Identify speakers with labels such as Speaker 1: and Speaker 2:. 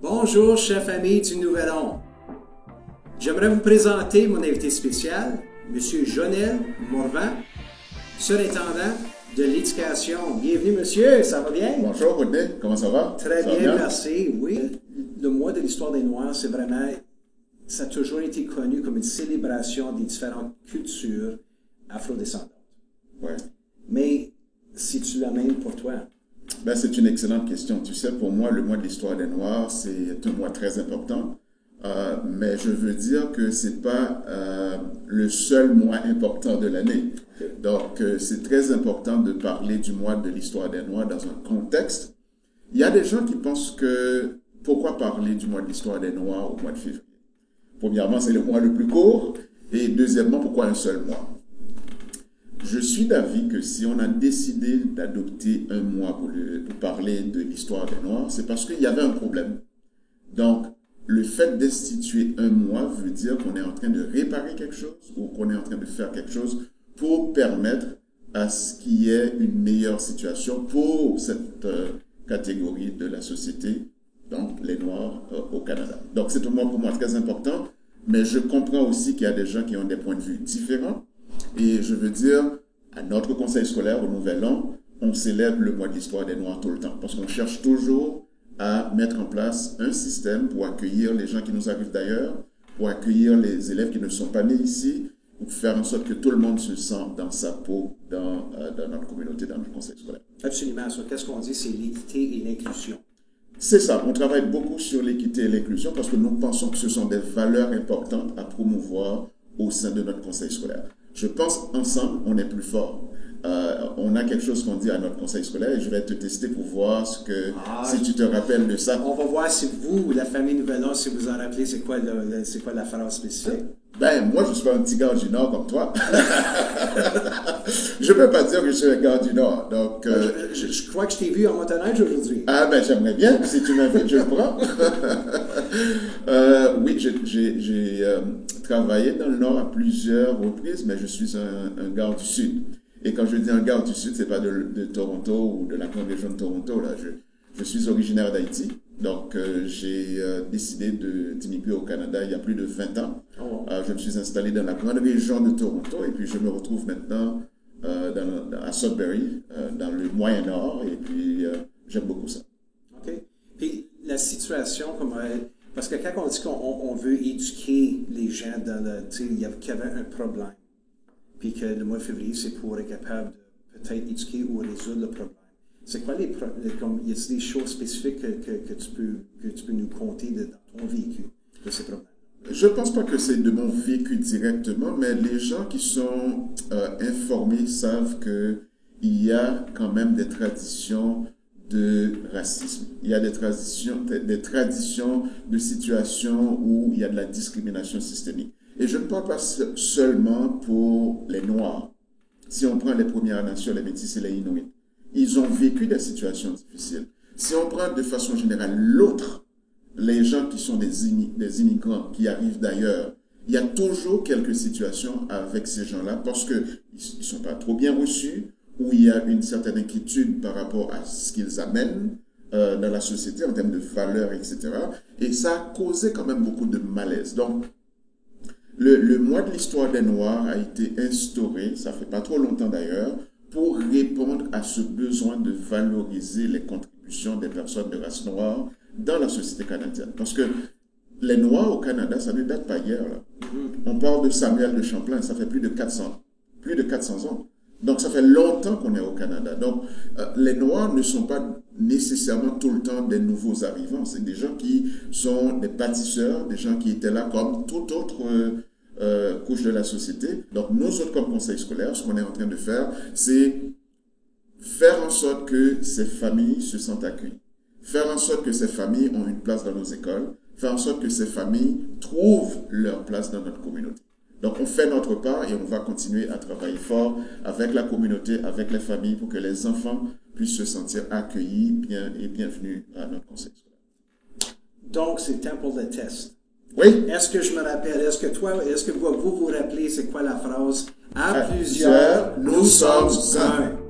Speaker 1: Bonjour, chers amis du Nouvel An. J'aimerais vous présenter mon invité spécial, M. Jonel Morvan, surintendant de l'éducation. Bienvenue, monsieur, ça va bien?
Speaker 2: Bonjour, Rodney, comment ça va?
Speaker 1: Très bien, merci. Oui, le mois de l'histoire des Noirs, c'est vraiment, ça a toujours été connu comme une célébration des différentes cultures afrodescendantes.
Speaker 2: Ouais.
Speaker 1: Mais, c'est-tu la même pour toi?
Speaker 2: Ben, c'est une excellente question. Tu sais, pour moi, le mois de l'histoire des Noirs, c'est un mois très important. Mais je veux dire que c'est pas le seul mois important de l'année. Donc, c'est très important de parler du mois de l'histoire des Noirs dans un contexte. Il y a des gens qui pensent que pourquoi parler du mois de l'histoire des Noirs au mois de février? Premièrement, c'est le mois le plus court. Et deuxièmement, pourquoi un seul mois? Je suis d'avis que si on a décidé d'adopter un mois pour parler de l'histoire des Noirs, c'est parce qu'il y avait un problème. Donc, le fait d'instituer un mois veut dire qu'on est en train de réparer quelque chose ou qu'on est en train de faire quelque chose pour permettre à ce qu'il y ait une meilleure situation pour cette catégorie de la société, donc les Noirs au Canada. Donc, c'est un mois pour moi très important, mais je comprends aussi qu'il y a des gens qui ont des points de vue différents. Et je veux dire, à notre conseil scolaire, au Nouvel An, on célèbre le mois de l'histoire des Noirs tout le temps. Parce qu'on cherche toujours à mettre en place un système pour accueillir les gens qui nous arrivent d'ailleurs, pour accueillir les élèves qui ne sont pas nés ici, pour faire en sorte que tout le monde se sente dans sa peau, dans notre communauté, dans notre conseil scolaire.
Speaker 1: Absolument. Qu'est-ce qu'on dit? C'est l'équité et l'inclusion.
Speaker 2: C'est ça. On travaille beaucoup sur l'équité et l'inclusion parce que nous pensons que ce sont des valeurs importantes à promouvoir au sein de notre conseil scolaire. Je pense ensemble, on est plus fort. On a quelque chose qu'on dit à notre conseil scolaire et je vais te tester pour voir si tu te rappelles de ça.
Speaker 1: On va voir si vous, la famille Nouvel An, si vous en rappelez, c'est quoi la phrase spécifique?
Speaker 2: Ben, moi, je suis pas un petit gars du Nord comme toi. Je peux pas dire que je suis un gars du Nord. Donc,
Speaker 1: je crois que je t'ai vu en motoneige aujourd'hui.
Speaker 2: Ah, ben, j'aimerais bien. Si tu m'invites, je le prends. Oui, j'ai travaillé dans le Nord à plusieurs reprises, mais je suis un gars du Sud. Et quand je dis un gars du Sud, c'est pas de Toronto ou de la grande région de Toronto. Là, je suis originaire d'Haïti. Donc, j'ai décidé d'immigrer au Canada il y a plus de 20 ans.
Speaker 1: Oh.
Speaker 2: Je me suis installé dans la grande région de Toronto et puis je me retrouve maintenant à Sudbury, dans le Moyen-Nord. Et puis, j'aime beaucoup ça.
Speaker 1: OK. Puis, la situation, parce que quand on dit qu'on veut éduquer les gens qu'il y avait un problème, puis que le mois de février, c'est pour être capable de peut-être éduquer ou résoudre le problème. C'est quoi y a-t-il des choses spécifiques que tu peux nous conter dans ton vécu de ces problèmes?
Speaker 2: Je pense pas que c'est de mon vécu directement, mais les gens qui sont informés savent que il y a quand même des traditions de racisme. Il y a des traditions de situations où il y a de la discrimination systémique. Et je ne parle pas seulement pour les Noirs. Si on prend les Premières Nations, les Métis et les Inuits, ils ont vécu des situations difficiles. Si on prend de façon générale l'autre, les gens qui sont des immigrants, qui arrivent d'ailleurs, il y a toujours quelques situations avec ces gens-là parce qu'ils ne sont pas trop bien reçus, où il y a une certaine inquiétude par rapport à ce qu'ils amènent dans la société en termes de valeurs, etc. Et ça a causé quand même beaucoup de malaise. Donc, le mois de l'histoire des Noirs a été instauré, ça fait pas trop longtemps d'ailleurs, pour répondre à ce besoin de valoriser les contributions des personnes de race noire dans la société canadienne. Parce que les Noirs au Canada, ça ne date pas hier. Là. On parle de Samuel de Champlain, ça fait plus de 400 ans. Donc, ça fait longtemps qu'on est au Canada. Donc, les Noirs ne sont pas nécessairement tout le temps des nouveaux arrivants. C'est des gens qui sont des bâtisseurs, des gens qui étaient là comme toute autre couche de la société. Donc, nous autres, comme conseil scolaire, ce qu'on est en train de faire, c'est faire en sorte que ces familles se sentent accueillies. Faire en sorte que ces familles ont une place dans nos écoles. Faire en sorte que ces familles trouvent leur place dans notre communauté. Donc, on fait notre part et on va continuer à travailler fort avec la communauté, avec les familles, pour que les enfants puissent se sentir accueillis et bienvenus à notre conseil scolaire.
Speaker 1: Donc, c'est le temps pour le test.
Speaker 2: Oui.
Speaker 1: Est-ce que je me rappelle? Est-ce que vous vous rappelez c'est quoi la phrase? À plusieurs, nous sommes un.